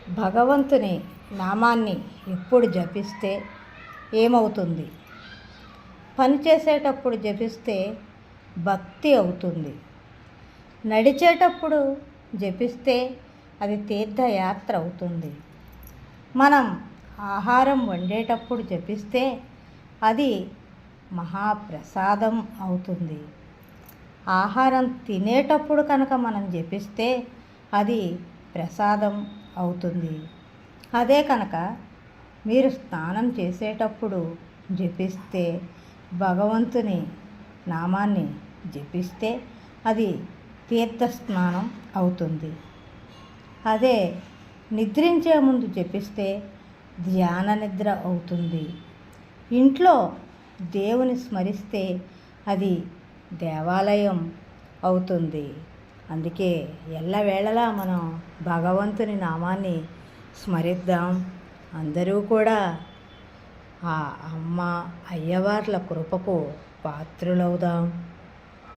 భగవంతుని నామాన్ని ఎప్పుడు జపిస్తే ఏమవుతుంది? పని చేసేటప్పుడు జపిస్తే భక్తి అవుతుంది. నడిచేటప్పుడు జపిస్తే అది తీర్థయాత్ర అవుతుంది. మనం ఆహారం వండేటప్పుడు జపిస్తే అది మహాప్రసాదం అవుతుంది. ఆహారం తినేటప్పుడు కనుక మనం జపిస్తే అది ప్రసాదం అవుతుంది. అదే కనుక మీరు స్నానం చేసేటప్పుడు జపిస్తే, భగవంతుని నామాన్ని జపిస్తే అది తీర్థస్నానం అవుతుంది. అదే నిద్రించే ముందు జపిస్తే ధ్యాన నిద్ర అవుతుంది. ఇంట్లో దేవుని స్మరిస్తే అది దేవాలయం అవుతుంది. అందుకే ఎల్లవేళలా మనం భగవంతుని నామాన్ని స్మరిద్దాం. అందరూ కూడా ఆ అమ్మ అయ్యవార్ల కృపకు పాత్రులవుదాం.